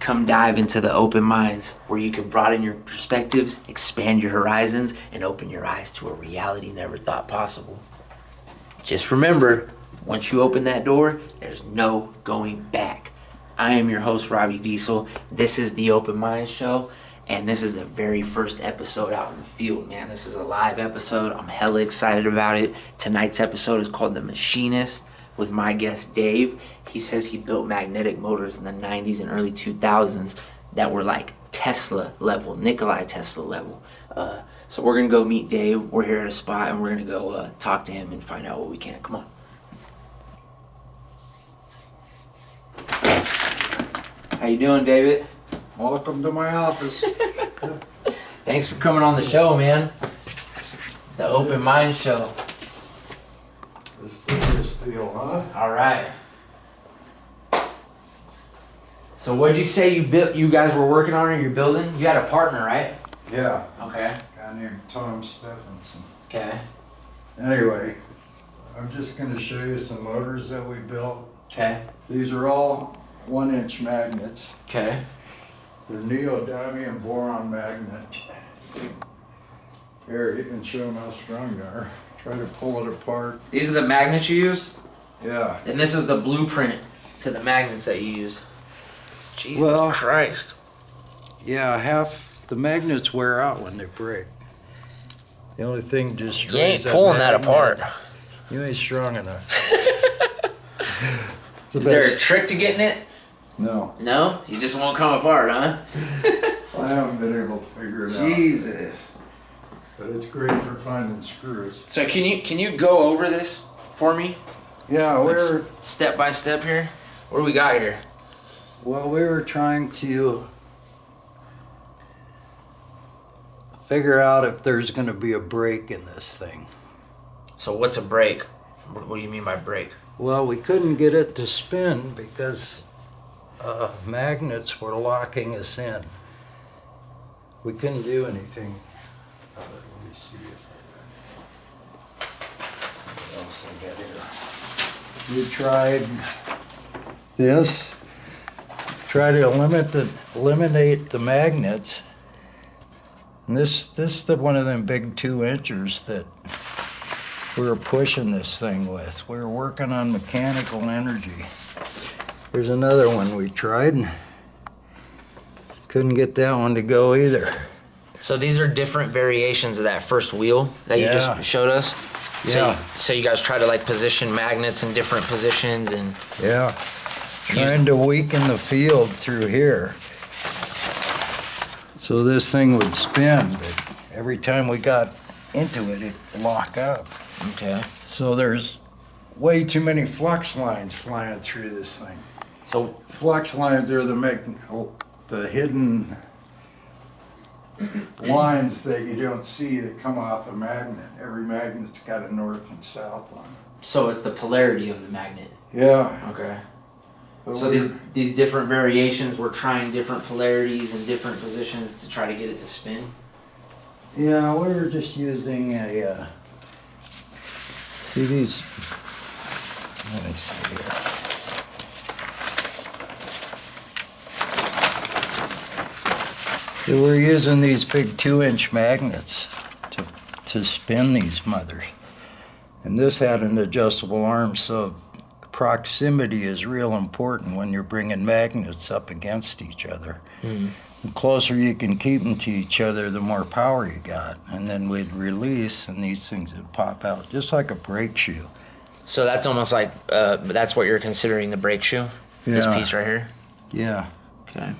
Come dive into the open minds where you can broaden your perspectives, expand your horizons, and open your eyes to a reality never thought possible. Just remember, once you open that door, there's no going back. I am your host, Robbie Diesel. This is the Open Mind Show, and this is the very first episode out in the field, man. This is a live episode. I'm hella excited about it. Tonight's episode is called The Machinist with my guest, Dave. He says he built magnetic motors in the 90s and early 2000s that were like Tesla level, Nikolai Tesla level. So we're going to go meet Dave. We're here at a spot, and we're going to go talk to him and find out what we can. Come on. How you doing, David? Welcome to my office. Thanks for coming on the show, man. The Open Mind Show. Let's do this deal, huh? All right. So what'd you say you guys were working on or you're building? You had a partner, right? Yeah. Okay. A guy named Tom Stephenson. Okay. Anyway, I'm just going to show you some motors that we built. Okay. These are all 1-inch magnets. Okay. They're neodymium boron magnet. Here, you can show them how strong they are. Try to pull it apart. These are the magnets you use? Yeah. And this is the blueprint to the magnets that you use. Jesus Well, Christ. Yeah, half the magnets wear out when they break. The only thing destroys You ain't pulling that magnet, apart. You ain't strong enough. Is there a trick to getting it? No. No? You just won't come apart, huh? I haven't been able to figure it out. Jesus. But it's great for finding screws. So can you go over this for me? Yeah, Like step by step here? What do we got here? we were trying to figure out if there's going to be a break in this thing. So what's a break? What do you mean by break? Well, we couldn't get it to spin because magnets were locking us in. We couldn't do anything. Let me see what else I got here. We tried this. Try to eliminate the magnets. And this is one of them big 2-inchers that we were pushing this thing with. We were working on mechanical energy. Here's another one we tried. Couldn't get that one to go either. So these are different variations of that first wheel that you just showed us? Yeah. So you guys try to like position magnets in different positions and... Yeah. Trying to weaken the field through here. So this thing would spin, but every time we got into it, it'd lock up. Okay. So there's way too many flux lines flying through this thing. So Flux lines are the hidden lines that you don't see that come off a magnet. Every magnet's got a north and south on it. So it's the polarity of the magnet. Yeah. Okay. But So these different variations, we're trying different polarities and different positions to try to get it to spin? Yeah, we were just using a, see these, let me see here. So we're using these big 2-inch magnets to spin these mothers. And this had an adjustable arm, so proximity is real important when you're bringing magnets up against each other. Mm. The closer you can keep them to each other, the more power you got. And then we'd release, and these things would pop out, just like a brake shoe. So that's almost like, that's what you're considering the brake shoe? This Yeah. piece right here? Yeah. Okay.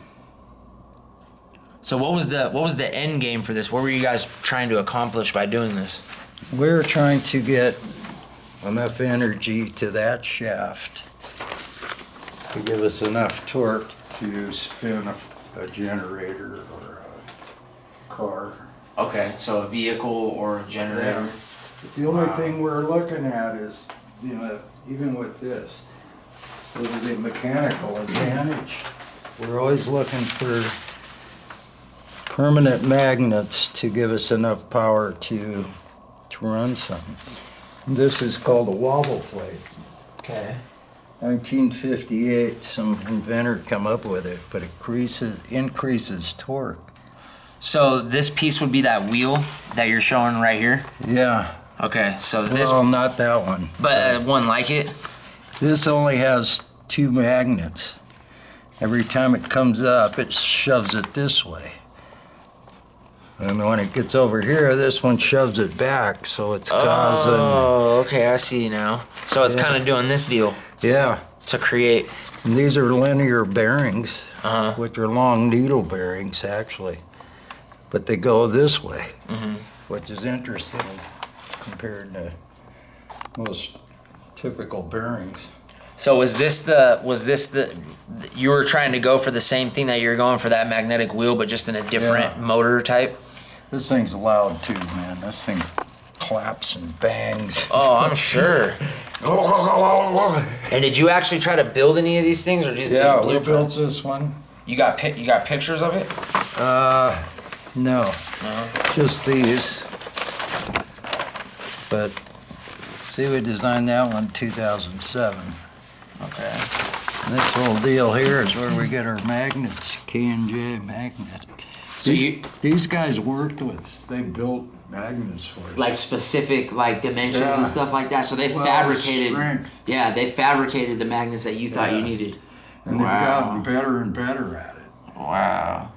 So what was the end game for this? What were you guys trying to accomplish by doing this? We were trying to get enough energy to that shaft to give us enough torque to spin a generator or a car. Okay, so a vehicle or a generator. Yeah. But the only thing we're looking at is, even with this, with the mechanical advantage, we're always looking for permanent magnets to give us enough power to run something. This is called a wobble plate. Okay. 1958, some inventor come up with it, but it increases torque. So this piece would be that wheel that you're showing right here? Yeah. Okay, so this... Well, not that one. But one like it? This only has 2 magnets. Every time it comes up, it shoves it this way. And when it gets over here, this one shoves it back, so it's causing... Oh, okay, I see now. So it's kind of doing this deal Yeah. to create... And these are linear bearings, Uh-huh. which are long needle bearings, actually. But they go this way, which is interesting compared to most typical bearings. So was this the you were trying to go for the same thing that you're going for that magnetic wheel, but just in a different motor type? This thing's loud too, man. This thing claps and bangs. Oh, I'm sure. And did you actually try to build any of these things, or just Yeah, we blueprints? built this one. You got pictures of it? No, No. just these. But see, we designed that one 2007. Okay. And this whole deal here is where we get our magnets, K&J magnet. So These guys worked with us. They built magnets for us. like specific like dimensions Yeah. and stuff like that. So they Well, fabricated. strength. Yeah, they fabricated the magnets that you thought you Yeah. needed. And they've gotten better and better at it. Wow.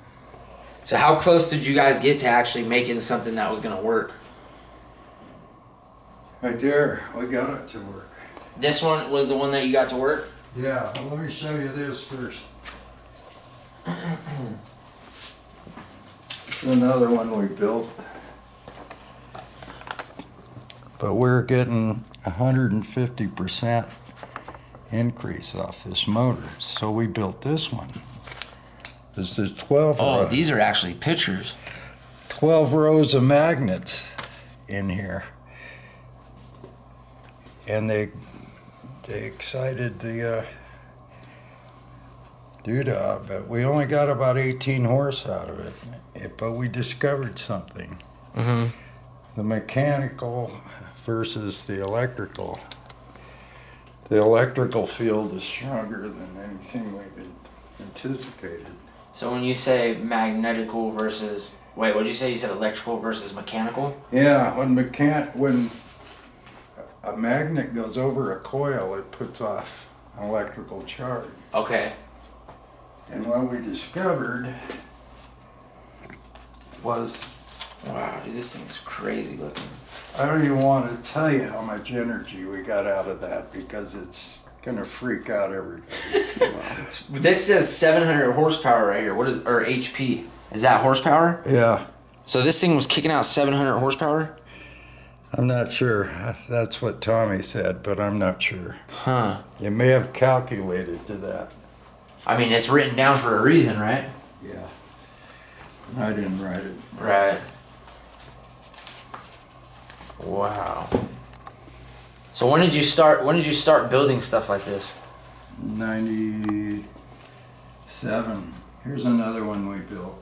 So how close did you guys get to actually making something that was gonna work? Right there, we got it to work. This one was the one that you got to work? Yeah, well, let me show you this first. It's another one we built. But we're getting 150% increase off this motor. So we built this one. This is 12 Oh, rows. these are actually pictures. 12 rows of magnets in here. And they excited the doodah, but we only got about 18 horse out of it. But we discovered something. Mm-hmm. The mechanical versus the electrical. The electrical field is stronger than anything we've anticipated. So when you say magnetical versus, wait, what did you say? You said electrical versus mechanical? Yeah, when a magnet goes over a coil, it puts off an electrical charge. Okay. And what we discovered was, Wow, dude, this thing's crazy looking. I don't even want to tell you how much energy we got out of that because it's gonna freak out everybody. This says 700 horsepower right here. What is, or HP? Is that horsepower? Yeah, So this thing was kicking out 700 horsepower? I'm not sure. That's what Tommy said, but I'm not sure. Huh. You may have calculated to that. I mean, it's written down for a reason, right? Yeah. I didn't write it. Right. Wow. So when did you start building stuff like this? 97. Here's another one we built.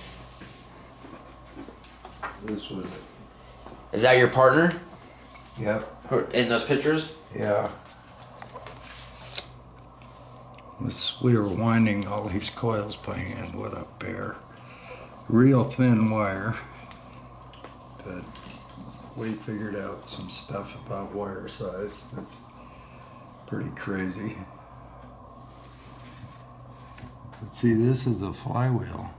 This was it. Is that your partner Yep. in those pictures? Yeah. We were winding all these coils by hand. What a bear. Real thin wire. But we figured out some stuff about wire size that's pretty crazy. But see, this is a flywheel.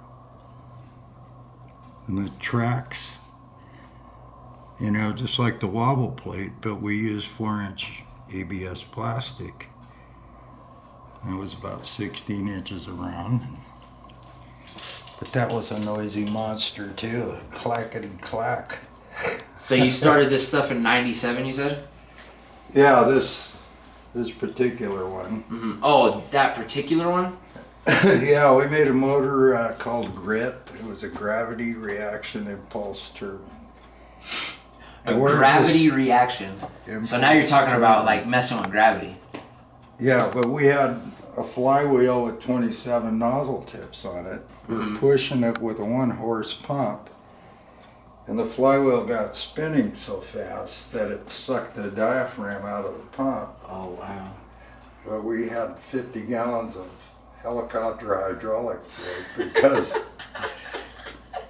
And it tracks, you know, just like the wobble plate, but we use 4-inch ABS plastic. And it was about 16 inches around. But that was a noisy monster too, clackety clack. So you started this stuff in 97, you said? Yeah, this particular one. Mm-hmm. Oh, that particular one? Yeah, we made a motor called Grit. It was a gravity reaction impulse turbine. A gravity reaction. So now you're talking about like messing with gravity. Yeah, but we had a flywheel with 27 nozzle tips on it. We were pushing it with a 1-horse pump. And the flywheel got spinning so fast that it sucked the diaphragm out of the pump. Oh, wow. but we had 50 gallons of helicopter hydraulic fluid because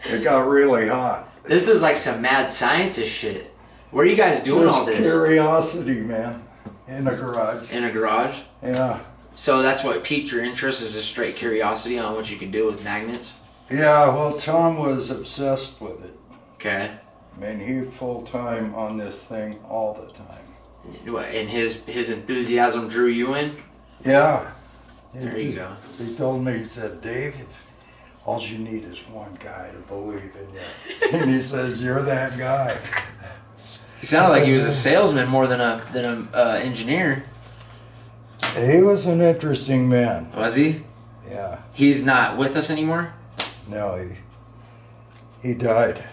it got really hot. This is like some mad scientist shit. Where are you guys doing all this? Curiosity, man. In a garage. In a garage? Yeah. So that's what piqued your interest, is just straight curiosity on what you could do with magnets? Yeah, well, Tom was obsessed with it. Okay. I mean, he full-time on this thing all the time. And his enthusiasm drew you in? Yeah. There you go. He told me, he said, Dave, all you need is one guy to believe in you. And he says, you're that guy. He sounded like he was a salesman more than a engineer. He was an interesting man. Was he? Yeah. He's not with us anymore? No, he died.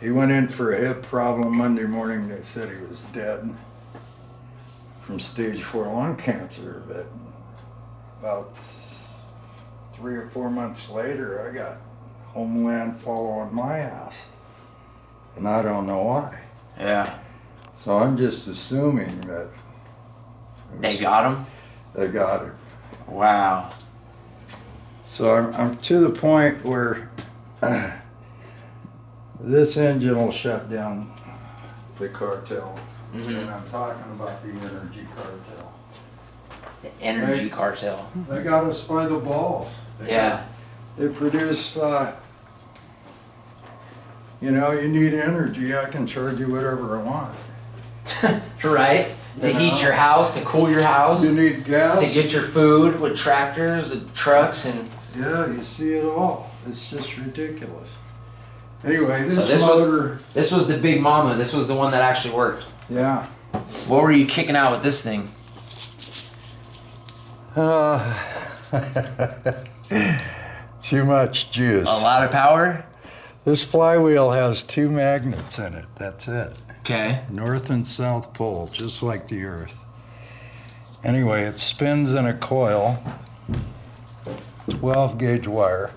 He went in for a hip problem Monday morning. They said he was dead from stage 4 lung cancer. But about 3 or 4 months later, I got Homeland following my ass. And I don't know why. Yeah. So I'm just assuming that They got him? they got it. Wow. So I'm to the point where this engine will shut down the cartel. Mm-hmm. And I'm talking about the energy cartel. The energy cartel. They got us by the balls. Yeah. They produce, you need energy, I can charge you whatever I want. Right? To heat your house, to cool your house, You need gas? to get your food with tractors and trucks and... Yeah, you see it all. It's just ridiculous. Anyway, So this motor, This was the big mama. This was the one that actually worked. yeah. What were you kicking out with this thing? Too much juice. A lot of power? This flywheel has 2 magnets in it. That's it. Okay. North and south pole, just like the Earth. Anyway, it spins in a coil, 12 gauge wire,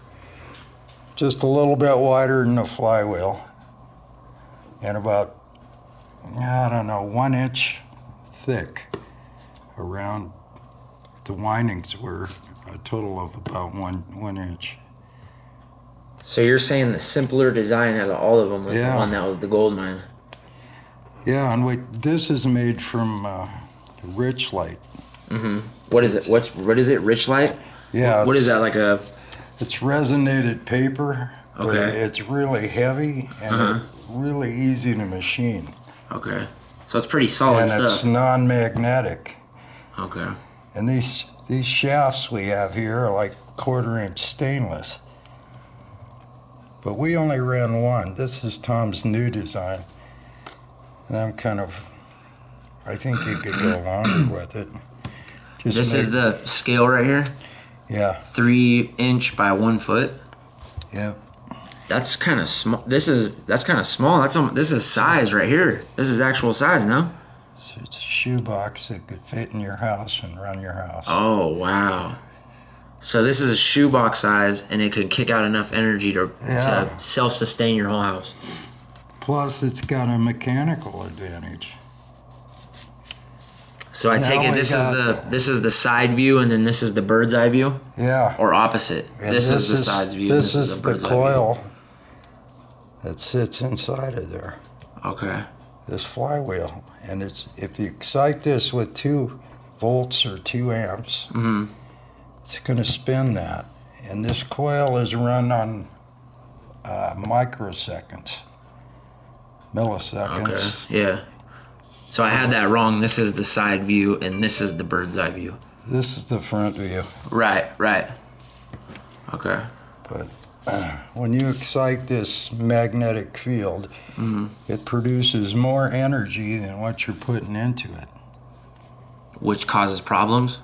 just a little bit wider than the flywheel, and about, 1 inch thick around the windings were a total of about one inch. So you're saying the simpler design out of all of them was the Yeah. one that was the gold mine? Yeah, and this is made from rich light. Mm-hmm. What is it? What is it? Rich light? Yeah. What is that, like a... It's resonated paper, but Okay. it's really heavy and really easy to machine. Okay. So it's pretty solid And stuff. it's non-magnetic. Okay. And these shafts we have here are like 1/4 inch stainless. But we only ran one. This is Tom's new design. And I think you could go longer with it. This is the scale right here? Yeah, 3 inch by 1 foot? yeah. That's kind of small. That's kind of small. This is size right here. This is actual size, no? So it's a shoebox that could fit in your house and run your house. Oh, wow. So this is a shoebox size, and it could kick out enough energy to self-sustain your whole house. Plus, it's got a mechanical advantage. So I take it this is the side view, and then this is the bird's eye view, Yeah. or opposite. And This is the side's view. This and is the the bird's eye view. coil that sits inside of there. Okay. This flywheel, and if you excite this with 2 volts or 2 amps, it's going to spin that. And this coil is run on microseconds, milliseconds. Okay. Yeah. So I had that wrong. This is the side view, and this is the bird's eye view. This is the front view. Right. Right. Okay. But when you excite this magnetic field, it produces more energy than what you're putting into it. Which causes problems?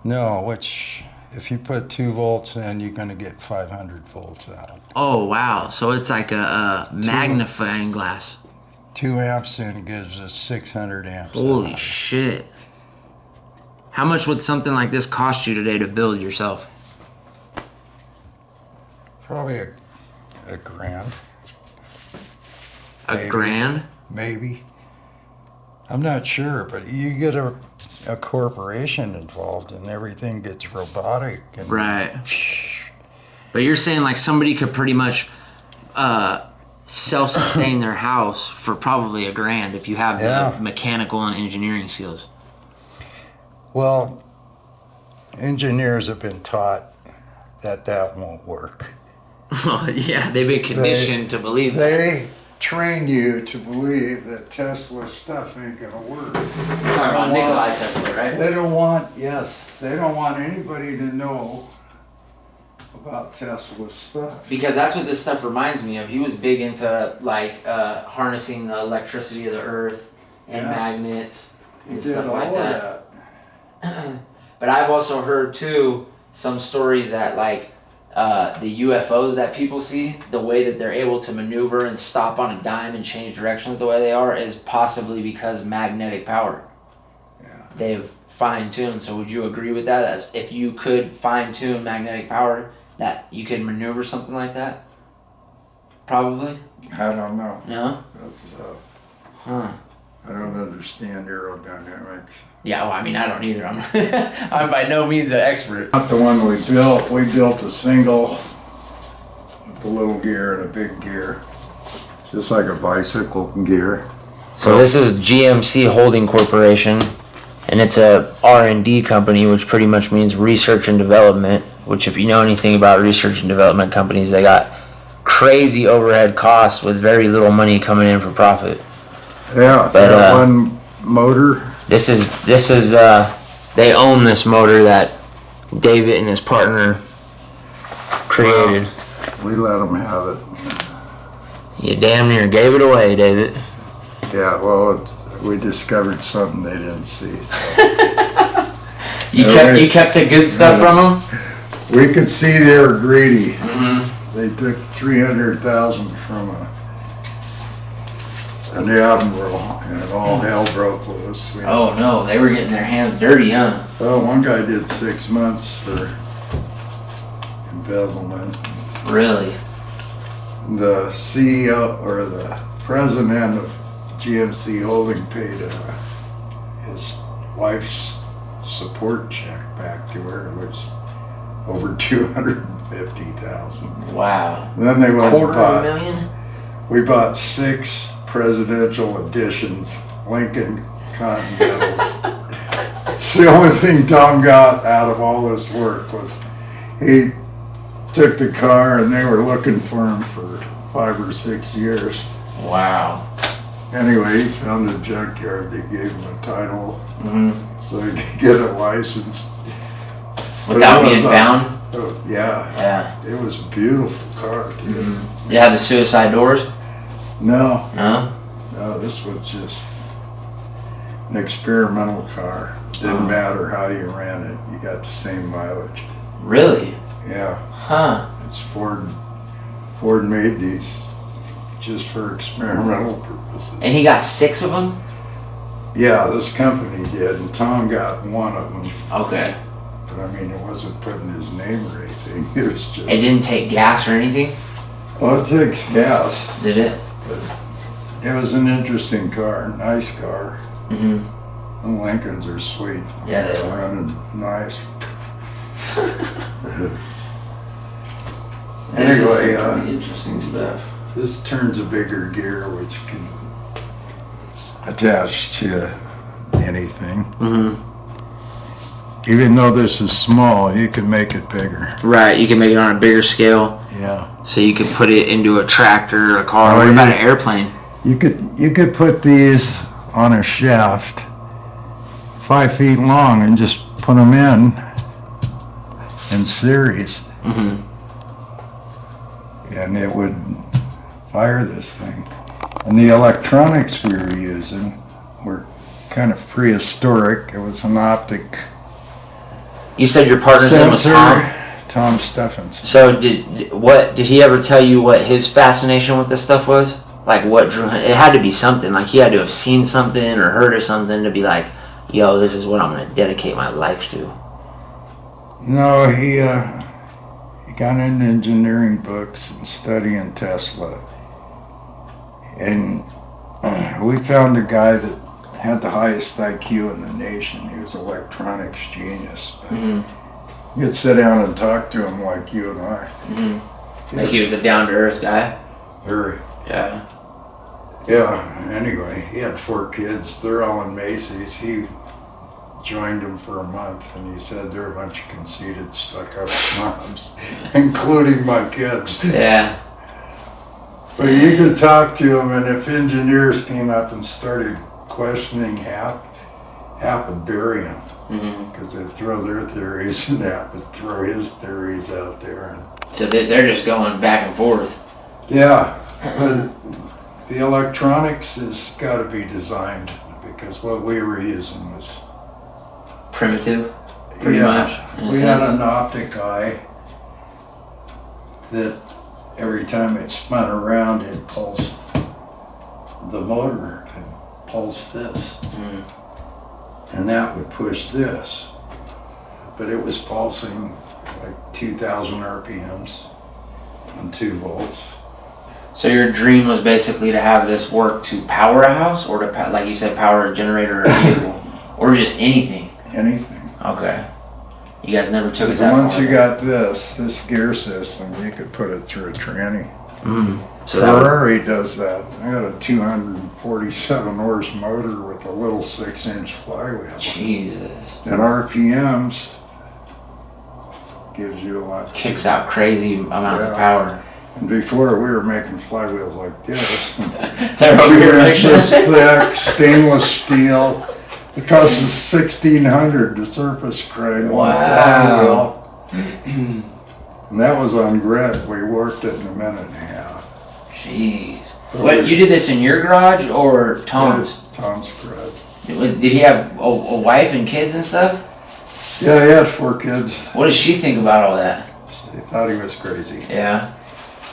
No, which if you put 2 volts in, you're going to get 500 volts out. Oh, wow. So it's like a magnifying glass. 2 amps in gives us 600 amps. Holy out. shit. How much would something like this cost you today to build yourself? Probably a grand. A Maybe. grand? Maybe. I'm not sure, but you get a corporation involved and everything gets robotic. And Right. But you're saying like somebody could pretty much self-sustain their house for probably $1,000 if you have the mechanical and engineering skills. Well, engineers have been taught that won't work. Well, yeah, they've been conditioned to believe that. They train you to believe that Tesla stuff ain't gonna work. Talking about Nikolai Tesla, right? They don't want anybody to know about Tesla stuff. Because that's what this stuff reminds me of. He was big into like harnessing the electricity of the earth and magnets and stuff like that. But I've also heard too some stories that like the UFOs that people see, the way that they're able to maneuver and stop on a dime and change directions the way they are is possibly because magnetic power. Yeah. They've fine-tuned. So would you agree with that? As if you could fine-tune magnetic power, that you could maneuver something like that? Probably? I don't know. No? That's Huh. I don't understand aerodynamics. Yeah, well, I mean, I don't either. I'm by no means an expert. Not the one we built. We built a single with a little gear and a big gear. Just like a bicycle gear. So this is GMC Holding Corporation, and it's a R&D company, which pretty much means research and development, which if you know anything about research and development companies, they got crazy overhead costs with very little money coming in for profit. Yeah, But, that one motor. This is they own this motor that David and his partner created. We let them have it. You damn near gave it away, David. Yeah, well, we discovered something they didn't see. So. You kept the good stuff from them? We could see they were greedy. Mm-hmm. They took $300,000 from an admiral, and all hell broke loose. Oh no, they were getting their hands dirty, huh? Well, one guy did 6 months for embezzlement. Really? The CEO or the president of GMC Holding paid his wife's support check back to her, which over $250,000. Wow. Then they went and bought, $250,000? we bought 6 presidential editions, Lincoln Continentals. It's the only thing Tom got out of all this work was he took the car and they were looking for him for 5 or 6 years. Wow. Anyway, he found a junkyard. They gave him a title so he could get a license. Without being found? Yeah. Yeah. It was a beautiful car, too. They have the suicide doors? No. No? No, this was just an experimental car. Didn't matter how you ran it. You got the same mileage. Really? Yeah. Huh. It's Ford. Ford made these just for experimental purposes. And he got 6 of them? Yeah, this company did, and Tom got 1 of them. Okay. But I mean, it wasn't putting his name or anything. It was just. It didn't take gas or anything? Well, it takes gas. Did it? But it was an interesting car, nice car. Mm-hmm. The Lincolns are sweet. Yeah, they They're are. running nice. This is Anyway, some pretty interesting stuff. this turns a bigger gear, which can attach to anything. Mm-hmm. Even though this is small, you can make it bigger. Right, you can make it on a bigger scale. Yeah. So you could put it into a tractor, a car, Oh, what about yeah. an airplane? You could put these on a shaft 5 feet long and just put them in series, Mm-hmm. and it would fire this thing. And the electronics we were using were kind of prehistoric. It was an optic You said your partner's name was Tom? Tom Steffens. So did he ever tell you what his fascination with this stuff was? Like what drew him? It had to be something. Like he had to have seen something or heard of something to be like, yo, this is what I'm going to dedicate my life to. No, he got into engineering books and studying Tesla. And we found a guy that had the highest IQ in the nation. He was an electronics genius. You'd sit down and talk to him like you and I. Like he was a down-to-earth guy? Very. Yeah. Yeah, anyway, he had 4 kids. They're all in Macy's. He joined them for a month, and he said they're a bunch of conceited, stuck-up snobs, including my kids. Yeah. But you could talk to him, and if engineers came up and started questioning half would bury him. Because they'd throw their theories, and half would throw his theories out there. So they're just going back and forth. Yeah, but the electronics has got to be designed, because what we were using was primitive, pretty much. We had an optic eye that every time it spun around, it pulsed the motor and pulsed this. And that would push this. But it was pulsing like 2,000 RPMs on 2 volts. So your dream was basically to have this work to power a house, or to, like you said, power a generator or a vehicle, or just anything? Anything. Okay. You guys never took it that far. Once you got this gear system, you could put it through a tranny. So Ferrari does that. I got a 247 horse motor with a little 6-inch flywheel. Jesus. And RPMs gives you a lot. Kicks out crazy amounts of power. And before, we were making flywheels like this. They're over here inches thick, stainless steel. It cost us $1,600 to surface crane one flywheel. And that was on grid. We worked it in a minute and a half. Jeez. What, you did this in your garage or Tom's? Tom's garage. Did he have a wife and kids and stuff? Yeah, he had 4 kids. What did she think about all that? She thought he was crazy. Yeah.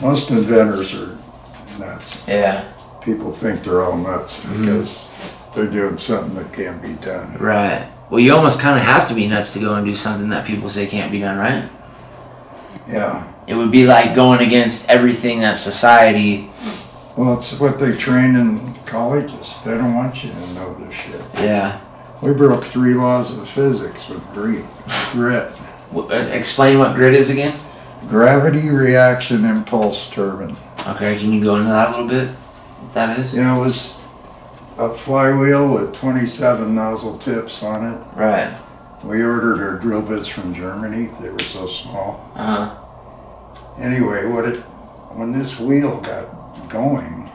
Most inventors are nuts. Yeah. People think they're all nuts because they're doing something that can't be done. Right. Well, you almost kind of have to be nuts to go and do something that people say can't be done, right? Yeah. It would be like going against everything that society... Well, it's what they train in colleges. They don't want you to know this shit. Yeah. We broke 3 laws of physics with grit. Explain what grit is again? Gravity, reaction, impulse, turbine. Okay, can you go into that a little bit? What that is? You know, it was a flywheel with 27 nozzle tips on it. Right. We ordered our drill bits from Germany. They were so small. Anyway, when this wheel got going,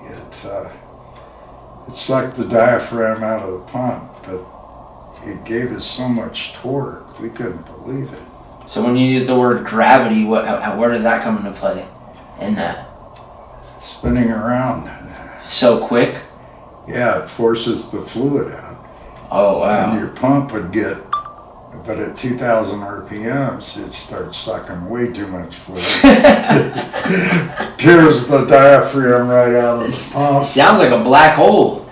it sucked the diaphragm out of the pump, but it gave us so much torque, we couldn't believe it. So when you use the word gravity, where does that come into play in that? Spinning around. So quick? Yeah, it forces the fluid out. Oh, wow. And your pump would get, but at 2,000 RPMs, it starts sucking way too much fluid. Tears the diaphragm right out of the pump. Sounds like a black hole.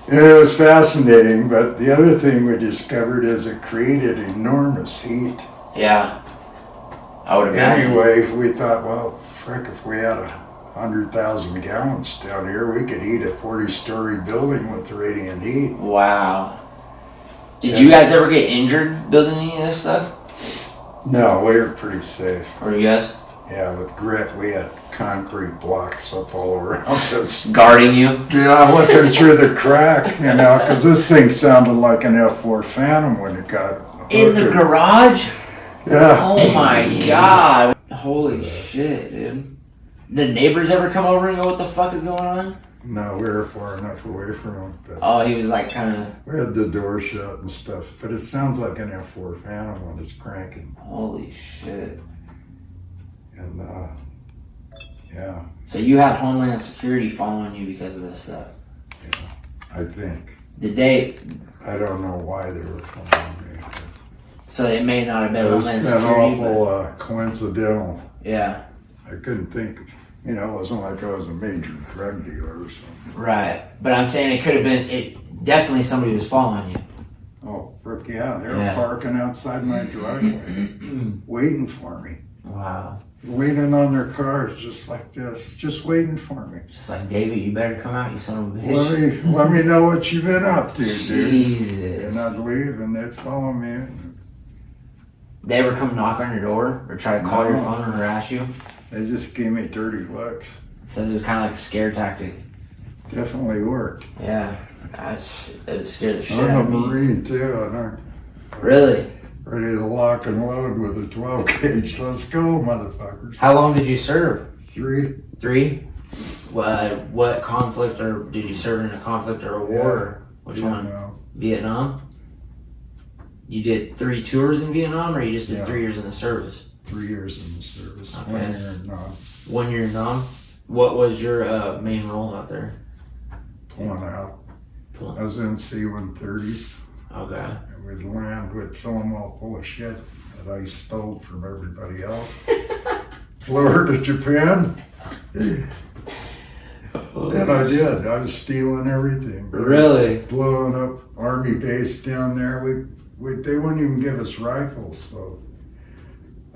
And it was fascinating, but the other thing we discovered is it created enormous heat. Yeah, I would imagine. Anyway, we thought, well, frick, if we had 100,000 gallons down here, we could heat a 40-story building with radiant heat. Wow. Did you guys ever get injured building any of this stuff? No, we were pretty safe. Were you guys? Yeah, with grit, we had concrete blocks up all around us. Guarding you? Yeah, looking through the crack, you know, because this thing sounded like an F4 Phantom when it got in the garage? Yeah. Oh my god. Holy shit, dude. Did neighbors ever come over and go, what the fuck is going on? No, we were far enough away from him. But oh, he was like kind of... we had the door shut and stuff, but it sounds like an F4 Phantom when it's cranking. Holy shit. And, yeah. So you had Homeland Security following you because of this stuff? Yeah, I think. Did they... I don't know why they were following me. So it may not have been It was Homeland an Security, awful coincidental. Yeah. I couldn't think, you know, it wasn't like I was a major drug dealer or something. Right. But I'm saying it could have been, definitely somebody was following you. Oh, frick yeah. They were parking outside my driveway, waiting for me. Wow. leaning on their cars just like this, just waiting for me. Just like, David, you better come out, you son of a bitch. Let me know what you've been up to, dude. Jesus. And I'd leave and they'd follow me. They ever come knock on your door or try to call your phone and harass you? They just gave me dirty looks. So it was kind of like a scare tactic. Definitely worked. Yeah, it scared the shit I'm out a of me. Marine too, and I'm Really? ready to lock and load with a 12 gauge. Let's go, motherfuckers. How long did you serve? 3. 3? What conflict, or did you serve in a conflict or a war? Or which one? Vietnam? You did 3 tours in Vietnam, or you just did 3 years in the service? 3 years in the service. Okay. 1 year in 1 year in Nam? What was your main role out there? pulling out. I was in C-130s. Okay. And we'd land, we'd fill them all full of shit that I stole from everybody else. Flew her to Japan. And I did. I was stealing everything. Really? Blowing up army base down there. They wouldn't even give us rifles, so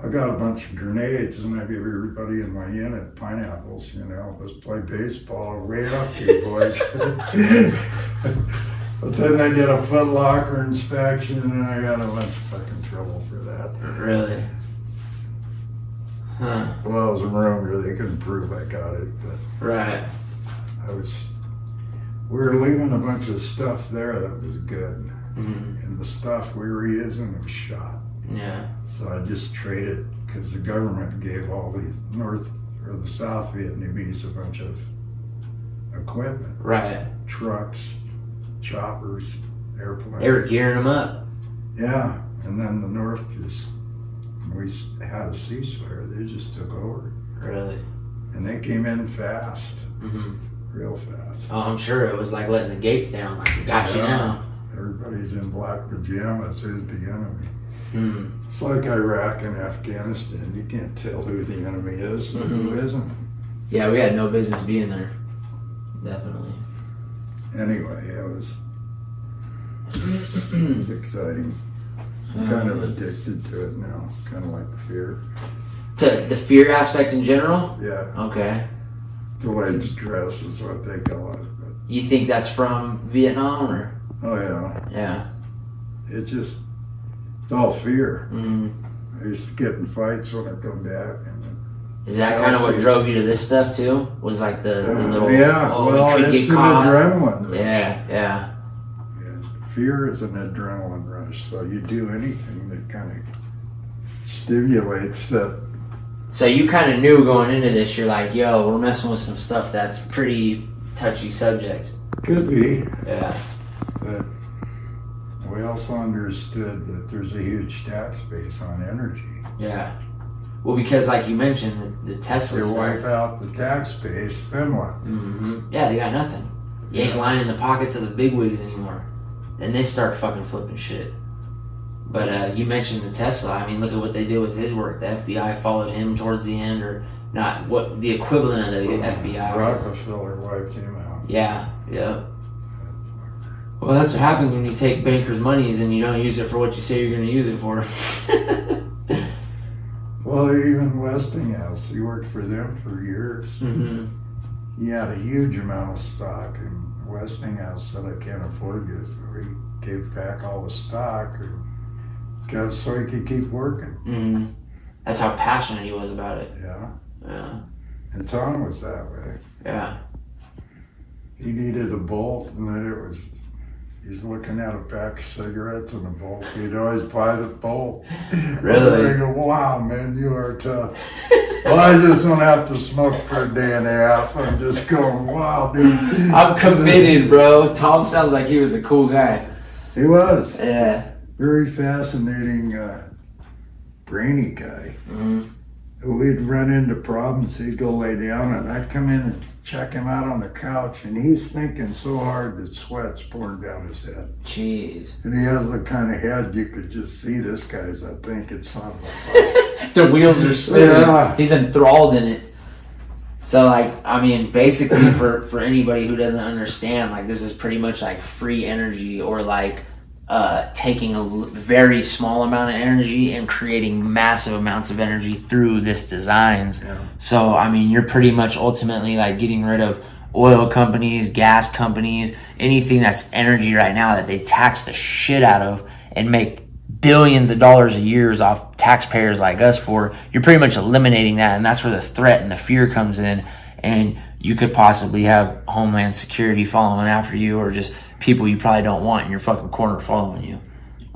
I got a bunch of grenades and I gave everybody in my unit pineapples, let's play baseball, way up to you boys. But then I did a Foot Locker inspection and I got a bunch of fucking trouble for that. Really? Huh. Well, I was a Mariner, they couldn't prove I got it, but Right. we were leaving a bunch of stuff there that was good. Mm-hmm. And the stuff we were using was shot. Yeah. So I just traded, because the government gave all these North or the South Vietnamese a bunch of equipment. Right. Trucks, choppers, airplanes. They were gearing them up. Yeah, and then the North we had a ceasefire, they just took over. Really? And they came in fast, Mm-hmm. real fast. Oh, I'm sure it was like letting the gates down, like, we got you now. Everybody's in black pajamas, who's the enemy? Hmm. It's like Iraq and Afghanistan. You can't tell who the enemy is and who isn't. Yeah, we had no business being there. Definitely. Anyway, it was exciting. I'm kind of addicted to it now, kind of like fear. To the fear aspect in general? Yeah, Okay. delayed stress is what they call it. But, You think that's from Vietnam, or? oh yeah, Yeah. it's all fear. Mm. I used to get in fights when I come back. Is that kind of what drove you to this stuff too? Was like the little, yeah, oh, well, we could it's get an caught. adrenaline rush. Yeah. Fear is an adrenaline rush, so you do anything that kind of stimulates that. So you kind of knew going into this, you're like, yo, we're messing with some stuff that's pretty touchy subject. Could be, Yeah. but we also understood that there's a huge tax base on energy. Yeah. Well, because like you mentioned, the Tesla They stuff. wipe out the tax base, then what? Mm-hmm. Yeah, they got nothing. You ain't lining the pockets of the bigwigs anymore. Then they start fucking flipping shit. But you mentioned the Tesla. I mean, look at what they did with his work. The FBI followed him towards the end, or not what the equivalent of the FBI was. Rockefeller wiped him out. Yeah. Well, that's what happens when you take bankers' monies and you don't use it for what you say you're going to use it for. Well, even Westinghouse, he worked for them for years. Mm-hmm. He had a huge amount of stock, and Westinghouse said, I can't afford you, so he gave back all the stock so he could keep working. Mm-hmm. That's how passionate he was about it. Yeah. And Tom was that way. Yeah. He needed a bolt, and then he's looking at a pack of cigarettes and a bolt. He'd always buy the bolt. Really? I go, wow, man, you are tough. Well, I just don't have to smoke for a day and a half. I'm just going, wow, dude. I'm committed, bro. Tom sounds like he was a cool guy. He was. Yeah. Very fascinating, brainy guy. Mm-hmm. We'd run into problems, he'd go lay down, and I'd come in and check him out on the couch, and he's thinking so hard that sweat's pouring down his head. Jeez. And he has the kind of head you could just see this guy's, I think it's son of a fuck. The wheels are spinning. Yeah. He's enthralled in it. So, like, I mean, basically for anybody who doesn't understand, like, this is pretty much like free energy, or like taking a very small amount of energy and creating massive amounts of energy through this designs. Yeah. So, I mean, you're pretty much ultimately like getting rid of oil companies, gas companies, anything that's energy right now that they tax the shit out of and make billions of dollars a year off taxpayers like us for. You're pretty much eliminating that, and that's where the threat and the fear comes in. And you could possibly have Homeland Security following after you, or just people you probably don't want in your fucking corner following you.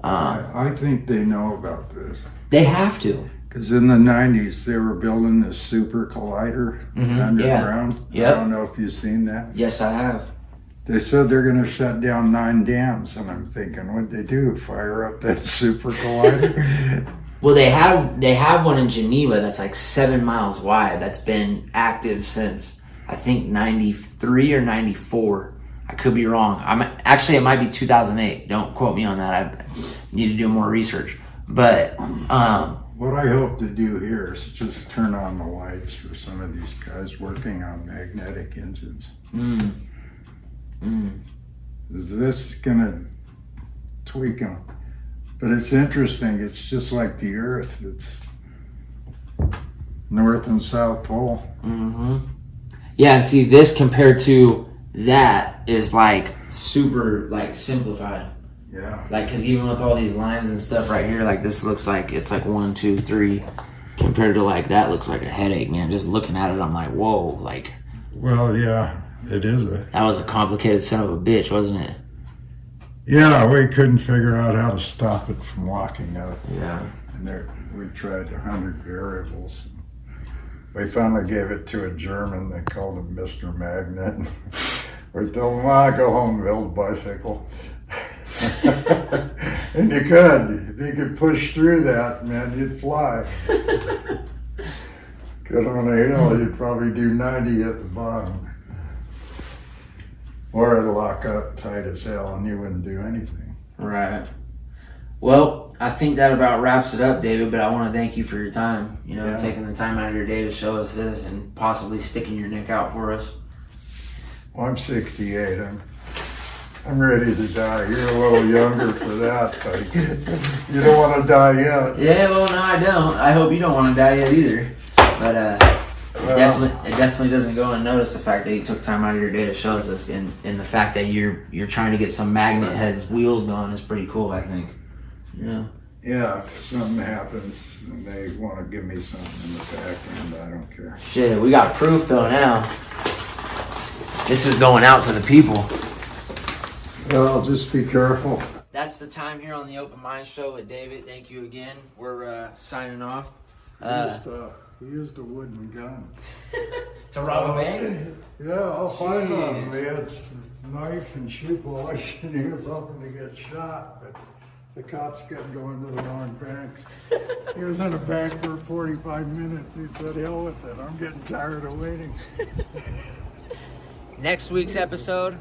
I think they know about this. They have to. Because in the 90s, they were building this super collider underground. Yeah. Yep. I don't know if you've seen that. Yes, I have. They said they're going to shut down 9 dams. And I'm thinking, what'd they do? Fire up that super collider? Well, they have one in Geneva that's like 7 miles wide. That's been active since, I think, 93 or 94. I could be wrong. Actually, it might be 2008. Don't quote me on that. I need to do more research. But what I hope to do here is just turn on the lights for some of these guys working on magnetic engines. Is this going to tweak them? But it's interesting. It's just like the Earth. It's North and South Pole. Yeah, and see, this compared to that is like super like simplified. Yeah. Like, because even with all these lines and stuff right here, like this looks like it's like 1, 2, 3 compared to like that looks like a headache, man. Just looking at it, I'm like, whoa, like. Well, yeah, it is that was a complicated son of a bitch, wasn't it? Yeah, we couldn't figure out how to stop it from locking up. Yeah. And we tried 100 variables. We finally gave it to a German. They called him Mr. Magnet. We told him, go home and build a bicycle. And you could. If you could push through that, man, you'd fly. Get on a hill, you'd probably do 90 at the bottom. Or it'd lock up tight as hell and you wouldn't do anything. Right. Well, I think that about wraps it up, David, but I want to thank you for your time, taking the time out of your day to show us this and possibly sticking your neck out for us. Well, I'm 68. I'm ready to die. You're a little younger for that, buddy. You don't want to die yet. Yeah, well, no, I don't. I hope you don't want to die yet either. But it definitely doesn't go unnoticed the fact that you took time out of your day to show us this, and the fact that you're trying to get some magnet heads wheels going is pretty cool, I think. Yeah. Yeah, if something happens and they want to give me something in the back end, I don't care. Shit, we got proof though now. This is going out to the people. Well, just be careful. That's the time here on the Open Mind Show with David. Thank you again. We're signing off. He used a wooden gun. To rob a bank? Yeah, I'll find him. He had knife and shoe polish, and he was hoping to get shot, but the cops kept going to the wrong banks. He was in a bank for 45 minutes. He said, hell with it. I'm getting tired of waiting. Next week's episode,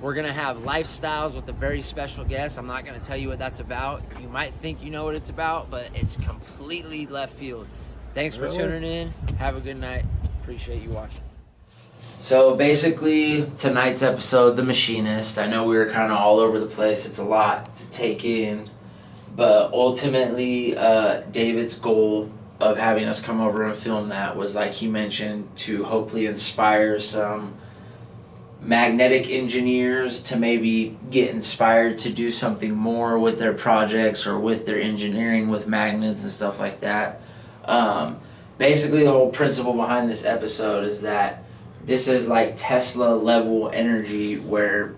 we're going to have lifestyles with a very special guest. I'm not going to tell you what that's about. You might think you know what it's about, but it's completely left field. Thanks for tuning in. Have a good night. Appreciate you watching. So basically, tonight's episode, The Machinist. I know we were kind of all over the place. It's a lot to take in. But ultimately, David's goal of having us come over and film that was, like he mentioned, to hopefully inspire some magnetic engineers to maybe get inspired to do something more with their projects or with their engineering with magnets and stuff like that. Basically, the whole principle behind this episode is that this is like Tesla level energy, where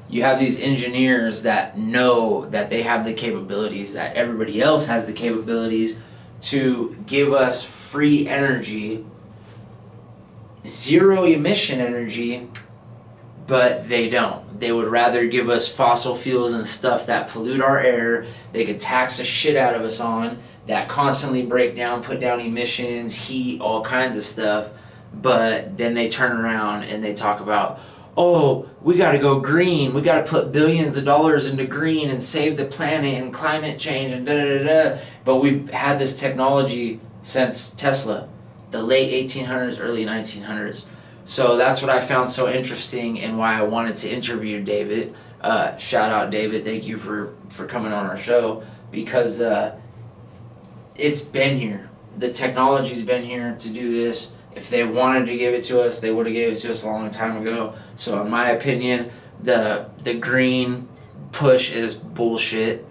you have these engineers that know that they have the capabilities, that everybody else has the capabilities to give us free energy, zero emission energy, but they don't. They would rather give us fossil fuels and stuff that pollute our air, they could tax the shit out of us on, that constantly break down, put down emissions, heat, all kinds of stuff. But then they turn around and they talk about, oh, we got to go green. We got to put billions of dollars into green and save the planet and climate change and da-da-da-da. But we've had this technology since Tesla, the late 1800s, early 1900s. So that's what I found so interesting and why I wanted to interview David. shout out David, thank you for coming on our show, because it's been here. The technology's been here to do this. If they wanted to give it to us, they would have gave it to us a long time ago. So in my opinion, the green push is bullshit.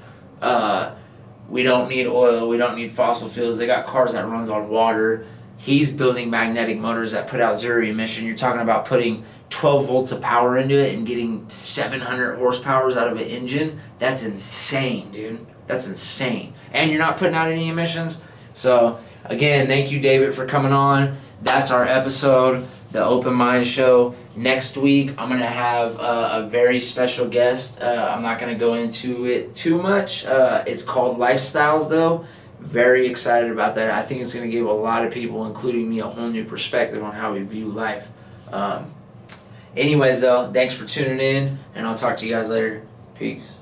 We don't need oil. We don't need fossil fuels. They got cars that runs on water. He's building magnetic motors that put out zero emission. You're talking about putting 12 volts of power into it and getting 700 horsepower out of an engine. That's insane, dude. That's insane. And you're not putting out any emissions. So, again, thank you, David, for coming on. That's our episode, the Open Mind Show. Next week, I'm going to have a very special guest. I'm not going to go into it too much. It's called Lifestyles, though. Very excited about that. I think it's going to give a lot of people, including me, a whole new perspective on how we view life. Anyways, though, thanks for tuning in, and I'll talk to you guys later. Peace.